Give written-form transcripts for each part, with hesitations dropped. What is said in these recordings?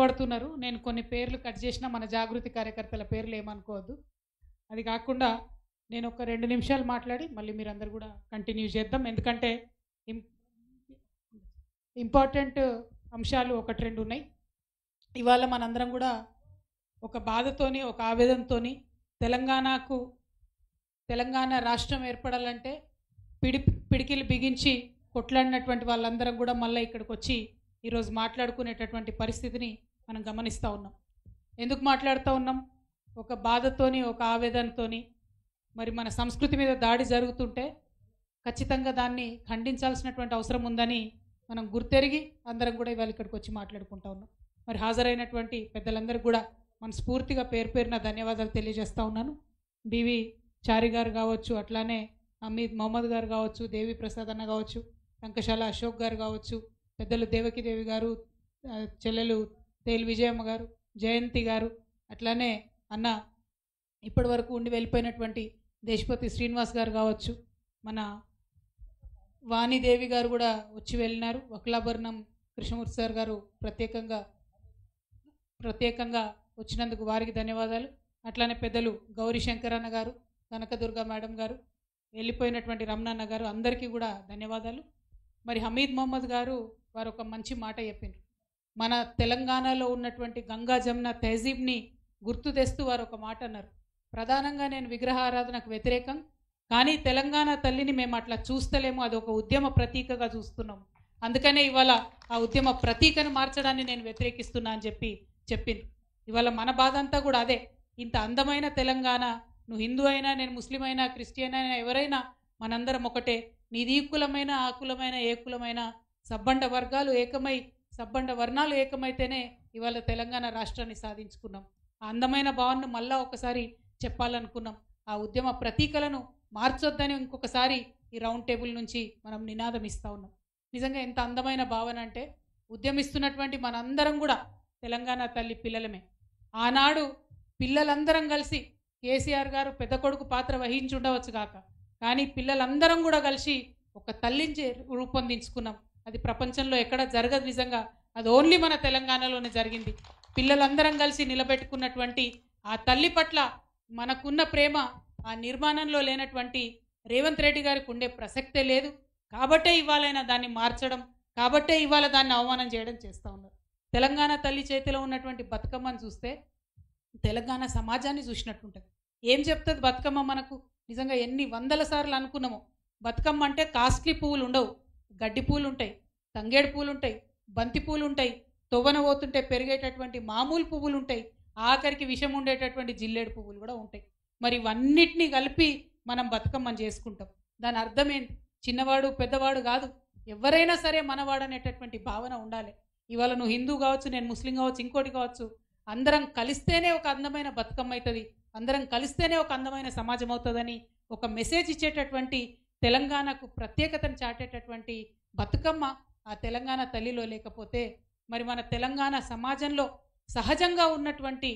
పడుతున్నారు. నేను కొన్ని పేర్లు కట్ చేసినా మన జాగృతి కార్యకర్తల పేర్లు ఏమనుకోవద్దు. అది కాకుండా నేను ఒక 2 నిమిషాలు మాట్లాడి మళ్ళీ మీరందరూ కూడా కంటిన్యూ చేద్దాం. ఎందుకంటే ఇం ఇంపార్టెంట్ అంశాలు 1, 2 ఉన్నాయి. ఇవాళ మనందరం కూడా ఒక బాధతోని, ఒక ఆవేదనతోని తెలంగాణ రాష్ట్రం ఏర్పడాలంటే పిడికిలు బిగించి కొట్లాడినటువంటి వాళ్ళందరం కూడా మళ్ళీ ఇక్కడికి వచ్చి ఈరోజు మాట్లాడుకునేటటువంటి పరిస్థితిని మనం గమనిస్తూ ఉన్నాం. ఎందుకు మాట్లాడుతూ ఉన్నాం? ఒక బాధతోని, ఒక ఆవేదనతోని, మరి మన సంస్కృతి మీద దాడి జరుగుతుంటే ఖచ్చితంగా దాన్ని ఖండించాల్సినటువంటి అవసరం ఉందని మనం గుర్తెరిగి అందరం కూడా ఇవాళ ఇక్కడికి వచ్చి మాట్లాడుకుంటా ఉన్నాం. మరి హాజరైనటువంటి పెద్దలందరికీ కూడా మనస్ఫూర్తిగా పేరు పేరున ధన్యవాదాలు తెలియజేస్తూ ఉన్నాను. బివి చారి గారు కావచ్చు, అట్లానే అమీద్ మహమ్మద్ గారు కావచ్చు, దేవి ప్రసాద్ అన్న కావచ్చు, టంకశాల అశోక్ గారు కావచ్చు, పెద్దలు దేవకిదేవి గారు, చెల్లెలు తేల్ విజయమ్మ గారు, జయంతి గారు, అట్లానే అన్న ఇప్పటి వరకు ఉండి వెళ్ళిపోయినటువంటి దేశపతి శ్రీనివాస్ గారు కావచ్చు, మన వాణిదేవి గారు కూడా వచ్చి వెళ్ళినారు. వక్లాభరణం కృష్ణమూర్తి సార్ గారు ప్రత్యేకంగా వచ్చినందుకు వారికి ధన్యవాదాలు. అట్లానే పెద్దలు గౌరీ శంకర్ అన్న గారు, కనకదుర్గ మేడం గారు, వెళ్ళిపోయినటువంటి రమణన్న గారు, అందరికీ కూడా ధన్యవాదాలు. మరి హమీద్ మహమ్మద్ గారు వారు ఒక మంచి మాట చెప్పారు. మన తెలంగాణలో ఉన్నటువంటి గంగా జమున తహజీబ్ని గుర్తు తెస్తూ వారు ఒక మాట అన్నారు. ప్రధానంగా నేను విగ్రహారాధనకు వ్యతిరేకం, కానీ తెలంగాణ తల్లిని మేము అట్లా చూస్తలేము, అది ఒక ఉద్యమ ప్రతీకగా చూస్తున్నాము. అందుకనే ఇవాళ ఆ ఉద్యమ ప్రతీకను మార్చడాన్ని నేను వ్యతిరేకిస్తున్నా అని చెప్పింది. ఇవాళ మన బాధ అంతా కూడా అదే. ఇంత అందమైన తెలంగాణ, నువ్వు హిందూ అయినా, నేను ముస్లిం అయినా, క్రిస్టియన్ అయినా, ఎవరైనా మనందరం ఒకటే. నీది ఈ కులమైన, ఆ కులమైన, ఏ కులమైన సబ్బండ వర్గాలు ఏకమై, సబ్బండ వర్ణాలు ఏకమైతేనే ఇవాళ తెలంగాణ రాష్ట్రాన్ని సాధించుకున్నాం. ఆ అందమైన భావనను మళ్ళా ఒకసారి చెప్పాలనుకున్నాం. ఆ ఉద్యమ ప్రతీకలను మార్చొద్దని ఇంకొకసారి ఈ రౌండ్ టేబుల్ నుంచి మనం నినాదం ఇస్తూ ఉన్నాం. నిజంగా ఎంత అందమైన భావన అంటే, ఉద్యమిస్తున్నటువంటి మనందరం కూడా తెలంగాణ తల్లి పిల్లలమే. ఆనాడు పిల్లలందరం కలిసి కేసీఆర్ గారు పెద్ద కొడుకు పాత్ర వహించి ఉండవచ్చు కాక, కానీ పిల్లలందరం కూడా కలిసి ఒక తల్లిని రూపొందించుకున్నాం. అది ప్రపంచంలో ఎక్కడ జరగదు. నిజంగా అది ఓన్లీ మన తెలంగాణలోనే జరిగింది. పిల్లలందరం కలిసి నిలబెట్టుకున్నటువంటి ఆ తల్లి పట్ల మనకున్న ప్రేమ ఆ నిర్మాణంలో లేనటువంటి రేవంత్ రెడ్డి గారికి ఉండే ప్రసక్తే లేదు. కాబట్టే ఇవాళైనా దాన్ని మార్చడం, కాబట్టే ఇవాళ దాన్ని అవమానం చేయడం చేస్తూ ఉన్నారు. తెలంగాణ తల్లి చేతిలో ఉన్నటువంటి బతుకమ్మను చూస్తే తెలంగాణ సమాజాన్ని చూసినట్టుంటుంది. ఏం చెప్తుంది బతుకమ్మ మనకు? నిజంగా ఎన్ని వందల సార్లు అనుకున్నామో, బతుకమ్మ అంటే కాస్ట్లీ పువ్వులు ఉండవు, గడ్డి పూలు ఉంటాయి, తంగేడు పూలు ఉంటాయి, బంతి పూలు ఉంటాయి, తొవ్వన పోతుంటే పెరిగేటటువంటి మామూలు పువ్వులు ఉంటాయి, ఆఖరికి విషం ఉండేటటువంటి జిల్లేడు పువ్వులు కూడా ఉంటాయి. మరి ఇవన్నిటినీ కలిపి మనం బతుకమ్మని చేసుకుంటాం. దాని అర్థం ఏంటి? చిన్నవాడు పెద్దవాడు కాదు, ఎవరైనా సరే మనవాడు అనేటటువంటి భావన ఉండాలి. ఇవాళ నువ్వు హిందూ కావచ్చు, నేను ముస్లిం కావచ్చు, ఇంకోటి కావచ్చు, అందరం కలిస్తేనే ఒక అందమైన బతుకమ్మ అవుతుంది, అందరం కలిస్తేనే ఒక అందమైన సమాజం అవుతుందని ఒక మెసేజ్ ఇచ్చేటటువంటి, తెలంగాణకు ప్రత్యేకతను చాటేటటువంటి బతుకమ్మ ఆ తెలంగాణ తల్లిలో లేకపోతే మరి మన తెలంగాణ సమాజంలో సహజంగా ఉన్నటువంటి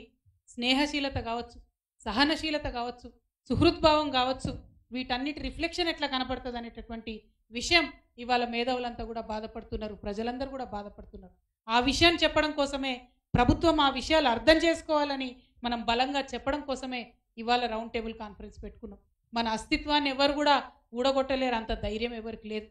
స్నేహశీలత కావచ్చు, సహనశీలత కావచ్చు, సుహృద్భావం కావచ్చు, వీటన్నిటి రిఫ్లెక్షన్ ఎట్లా కనపడుతుంది అనేటటువంటి విషయం ఇవాళ మేధావులంతా కూడా బాధపడుతున్నారు, ప్రజలందరూ కూడా బాధపడుతున్నారు. ఆ విషయాన్ని చెప్పడం కోసమే ప్రభుత్వం ఆ విషయాలు అర్థం చేసుకోవాలని మనం బలంగా చెప్పడం కోసమే ఇవాళ రౌండ్ టేబుల్ కాన్ఫరెన్స్ పెట్టుకున్నాం. మన అస్తిత్వాన్ని ఎవరు కూడా ఊడగొట్టలేరు, అంత ధైర్యం ఎవరికి లేదు.